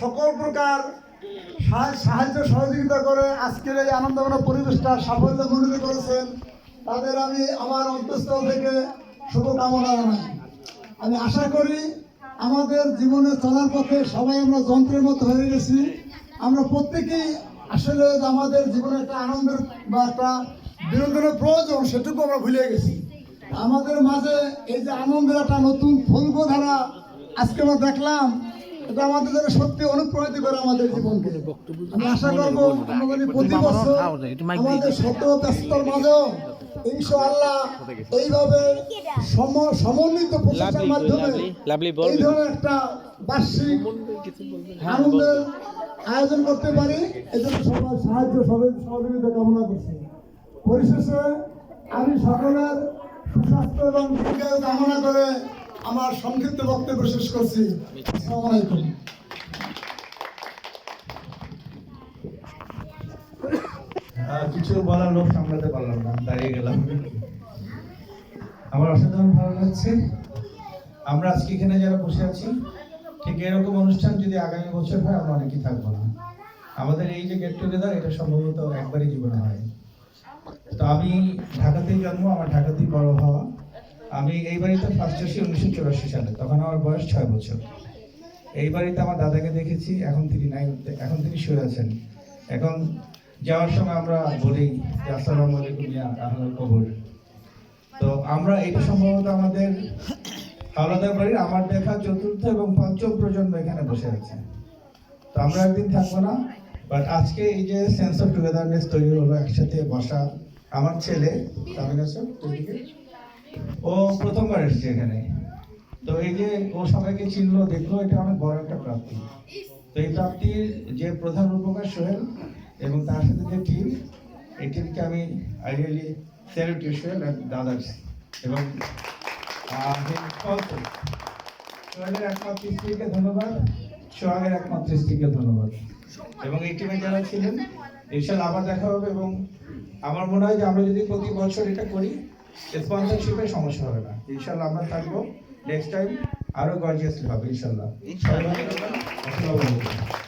সকল প্রকার সাহায্য সহযোগিতা করে আজকের এই আনন্দঘন পরিবেশটা সাফল্য মণ্ডিত করেছেন, তাদের আমি আমার অন্তঃস্থল থেকে শুভকামনা জানাই। আমি আশা করি আমাদের জীবনে চলার পথে সবাই আমরা যন্ত্রের মতো হয়ে গেছি। আমরা প্রত্যেকেই আসলে আমাদের জীবনে একটা আনন্দের বা একটা বিনোদনের প্রয়োজন, সেটুকু আমরা ভুলে গেছি। আমাদের মাঝে এই যে আনন্দের একটা নতুন ফুলধারা আজকে আমরা দেখলাম, এটা আমাদের জন্য সত্যি অনুপ্রাণিত করে আমাদের জীবনকে। আমি আশা করবো আমাদের প্রতি বছর আমাদের শত ব্যস্ততার মাঝেও ইনশাআল্লাহ এইভাবে সমন্বিত প্রচেষ্টার মাধ্যমে এই ধরনের একটা বার্ষিক আনন্দের আয়োজন করতে পারি। এজন্য সবার সাহায্য সহযোগিতা কামনা করছি। পরিশেষে আমি সকলের সুস্বাস্থ্য এবং দীর্ঘায়ু কামনা করে আমার সংক্ষিপ্ত বক্তব্য শেষ করছি। আসসালামু আলাইকুম। কিছু বলার লোক সামলাতে পারলাম না, দাঁড়িয়ে গেলাম। আমার অসাধারণ ভালো লাগছে। আমরা আজকে এখানে যারা বসে আছি, ঠিক এরকম অনুষ্ঠান যদি আগামী বছর হয় আমরা অনেকেই থাকবো না। আমাদের এই যে গেট টুগেদার, এটা সম্ভবত একবারই জীবনে হয়। তো আমি ঢাকাতেই জন্ম, আমার ঢাকাতেই বড় হওয়া। আমি এই বাড়িতে ফার্স্ট আসি 1984 সালে, তখন আমার বয়স 6 বছর। এই বাড়িতে আমার দাদাকে দেখেছি, এখন তিনি নাই, এখন তিনি শুয়ে আছেন। এখন যাওয়ার সময় আমরা বলি যে আসসালামু আলাইকুম ইয়া আহলাল কবর। তো আমরা এটা সম্ভবত আমাদের হাওলাদার বাড়ির আমার দেখা চতুর্থ এবং পঞ্চম প্রজন্ম এখানে বসে আছে। তো আমরা একদিন থাকবো না, বাট আজকে এই যে সেন্স অফ টুগেদারনেস তৈরি হলো, একসাথে বসা। আমার ছেলে ও প্রথমবার এসছে এখানে, তো এই যে ও সবাইকে চিনলো, দেখলো, এটা অনেক বড় একটা প্রাপ্তি। তো এই প্রাপ্তির যে প্রধান রূপকার সোহেল এবং তার সাথে যে টিম, এই টিমকে আমি I really salute you Sohel and দাদার্স। এবং সোহেলের একমাত্র স্ত্রীকে ধন্যবাদ, সোহাগের একমাত্র স্ত্রীকে ধন্যবাদ, এবং এই টিমে যারা ছিলেন। ইনশাআল্লাহ আবার দেখা হবে। এবং আমার মনে হয় যে আমরা যদি প্রতি বছর এটা করি, স্পন্সরশিপের সমস্যা হবে না। ইনশাআল্লাহ আমরা থাকবো, নেক্সট টাইম আরো গর্জিয়াসলি হবে ইনশাআল্লাহ। সবাই ভালো থাকবেন। আসসালামু আলাইকুম।